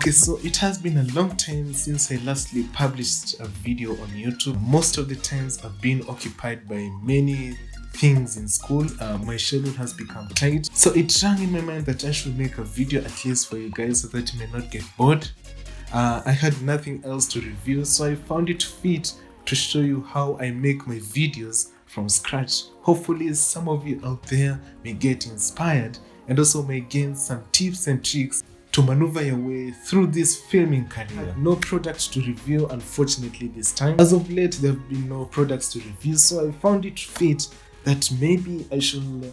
Okay, so it has been a long time since I lastly published a video on YouTube. Most of the times I've been occupied by many things in school. My schedule has become tight. So it rang in my mind that I should make a video at least for you guys so that you may not get bored. I had nothing else to review, so I found it fit to show you how I make my videos from scratch. Hopefully some of you out there may get inspired and also may gain some tips and tricks to maneuver your way through this filming career. No products to review, unfortunately, this time. As of late, there have been no products to review, so I found it fit that maybe I should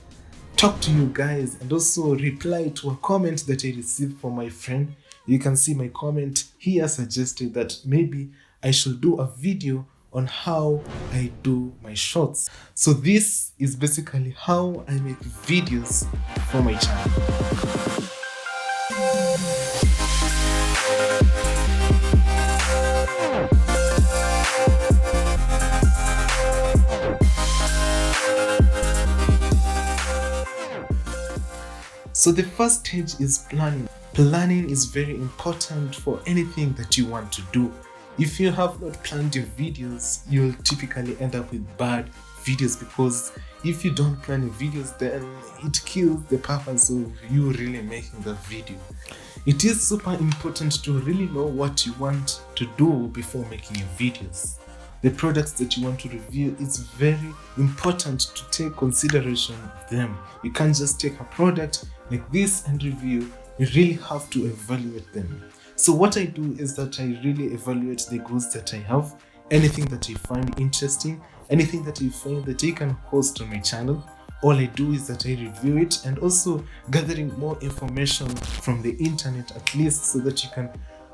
talk to you guys and also reply to a comment that I received from my friend. You can see my comment here suggested that maybe I should do a video on how I do my shorts. So this is basically how I make videos for my channel. So the first stage is planning. Planning is very important for anything that you want to do. If you have not planned your videos, you'll typically end up with bad videos, because if you don't plan your videos, then it kills the purpose of you really making the video. It is super important to really know what you want to do before making your videos. The products that you want to review, it's very important to take consideration of them. You can't just take a product like this and review. You really have to evaluate them. So what I do is that I really evaluate the goods that I have, anything that I find interesting, anything that I find that I can host on my channel. All I do is that I review it, and also gathering more information from the internet at least, so that you can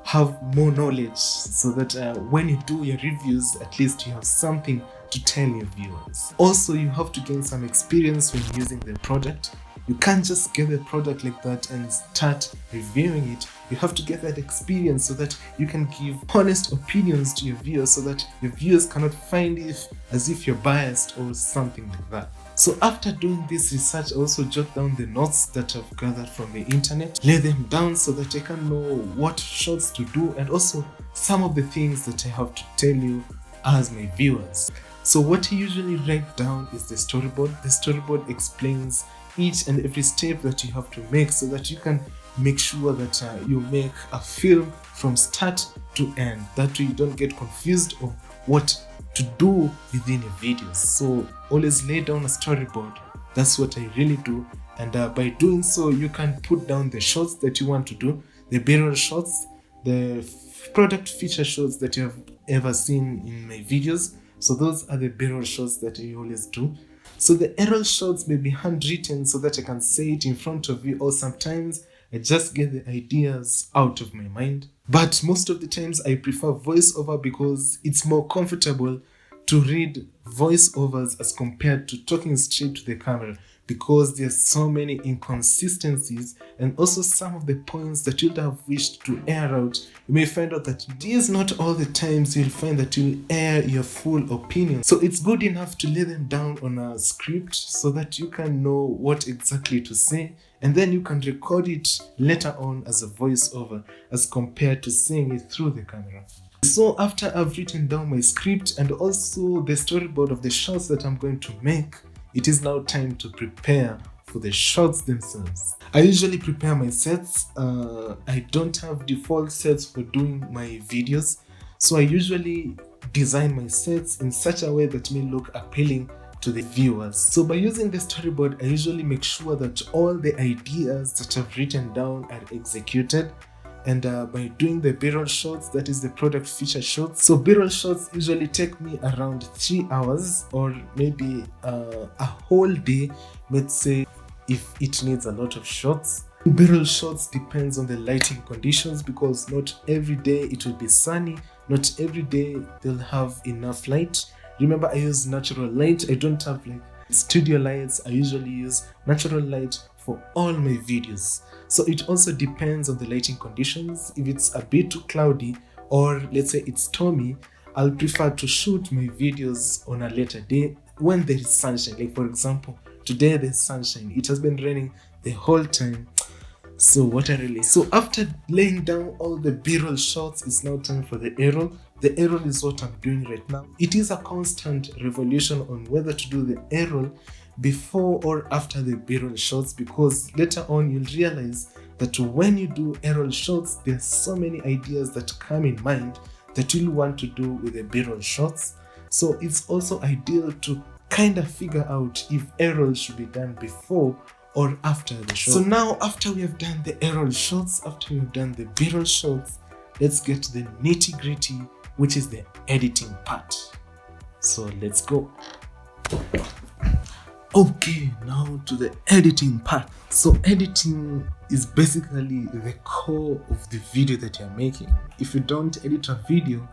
have more knowledge, so that when you do your reviews, at least you have something to tell your viewers. Also, you have to gain some experience when using the product. You can't just get a product like that and start reviewing it. You have to get that experience so that you can give honest opinions to your viewers, so that your viewers cannot find it as if you're biased or something like that. So after doing this research, I also jot down the notes that I've gathered from the internet, lay them down so that I can know what shots to do, and also some of the things that I have to tell you as my viewers. So what I usually write down is the storyboard. The storyboard explains each and every step that you have to make, so that you can make sure that you make a film from start to end. That way you don't get confused of what to do within your videos. So always lay down a storyboard. That's what I really do. And by doing so, you can put down the shots that you want to do, the B-roll shots, the product feature shots that you have ever seen in my videos. So those are the B-roll shots that I always do. So the A-roll shots may be handwritten so that I can say it in front of you, or sometimes I just get the ideas out of my mind. But most of the times I prefer voiceover, because it's more comfortable to read voiceovers as compared to talking straight to the camera, because there's so many inconsistencies and also some of the points that you'd have wished to air out. You may find out that it is not all the times you'll find that you'll air your full opinion. So it's good enough to lay them down on a script so that you can know what exactly to say, and then you can record it later on as a voiceover as compared to saying it through the camera. So after I've written down my script and also the storyboard of the shots that I'm going to make, it is now time to prepare for the shots themselves. I usually prepare my sets. I don't have default sets for doing my videos, so I usually design my sets in such a way that may look appealing to the viewers. So by using the storyboard, I usually make sure that all the ideas that I've written down are executed. And by doing the B-roll shots, that is the product feature shots. So B-roll shots usually take me around 3 hours, or maybe a whole day, let's say, if it needs a lot of shots. B-roll shots depends on the lighting conditions, because not every day it will be sunny, not every day they'll have enough light. Remember, I use natural light. I don't have like studio lights. I usually use natural light for all my videos. So it also depends on the lighting conditions. If it's a bit too cloudy, or let's say it's stormy, I'll prefer to shoot my videos on a later day when there is sunshine. Like for example, today there's sunshine. It has been raining the whole time. So what I really, so after laying down all the B-roll shots, it's now time for the A-roll. The A-roll is what I'm doing right now. It is a constant revolution on whether to do the A-roll before or after the B-roll shots, because later on you'll realize that when you do A-roll shots, there's so many ideas that come in mind that you'll want to do with the B-roll shots. So it's also ideal to kind of figure out if A-roll should be done before or after the shot. So now, after we have done the A-roll shots, after we have done the B-roll shots, let's get to the nitty-gritty, which is the editing part. So let's go. Okay, now to the editing part. So editing is basically the core of the video that you're making. If you don't edit a video,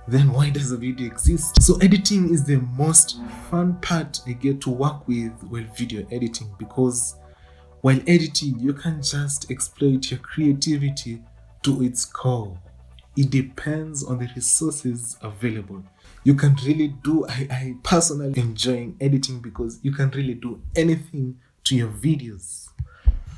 then why does a video exist? So editing is the most fun part I get to work with while video editing, because while editing, you can just exploit your creativity to its core. It depends on the resources available. You can really do, I personally enjoy editing because you can really do anything to your videos.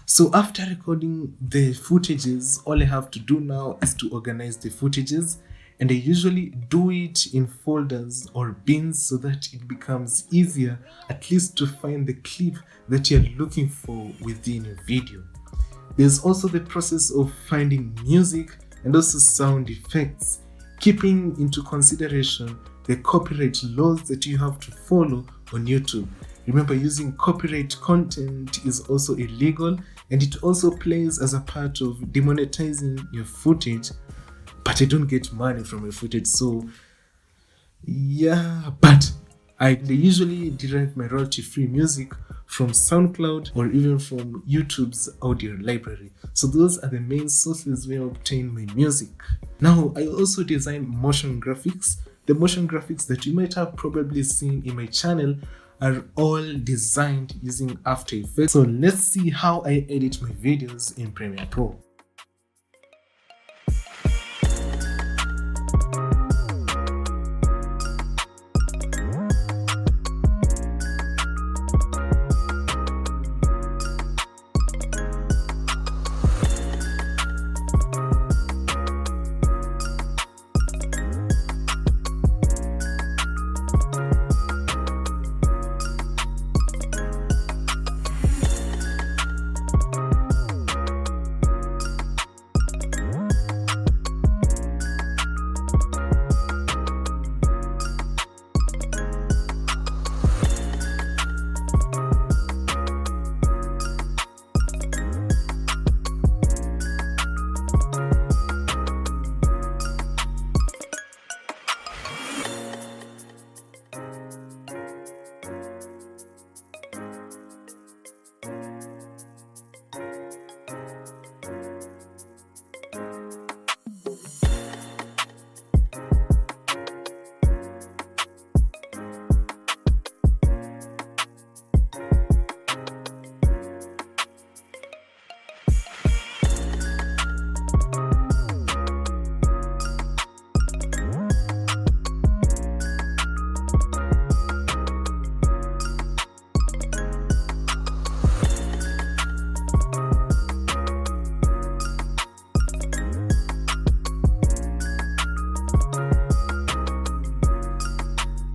So after recording the footages, all I have to do now is to organize the footages, and I usually do it in folders or bins so that it becomes easier at least to find the clip that you're looking for within a video. There's also the process of finding music and also sound effects, keeping into consideration the copyright laws that you have to follow on YouTube. Remember, using copyright content is also illegal, and it also plays as a part of demonetizing your footage. But I don't get money from my footage, so yeah, but I usually derive my royalty-free music from SoundCloud or even from YouTube's audio library. So those are the main sources where I obtain my music. Now, I also design motion graphics. The motion graphics that you might have probably seen in my channel are all designed using After Effects. So let's see how I edit my videos in Premiere Pro.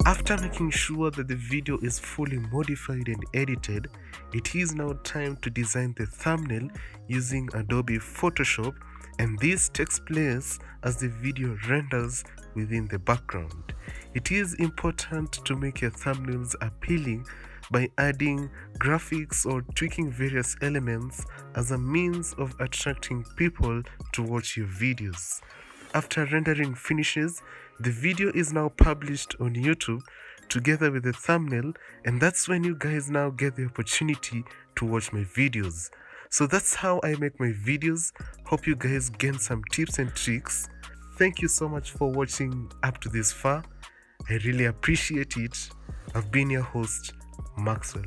After making sure that the video is fully modified and edited, it is now time to design the thumbnail using Adobe Photoshop, and this takes place as the video renders within the background. It is important to make your thumbnails appealing by adding graphics or tweaking various elements as a means of attracting people to watch your videos. After rendering finishes, the video is now published on YouTube together with the thumbnail, and that's when you guys now get the opportunity to watch my videos. So that's how I make my videos. Hope you guys gain some tips and tricks. Thank you so much for watching up to this far. I really appreciate it. I've been your host, Maxwell.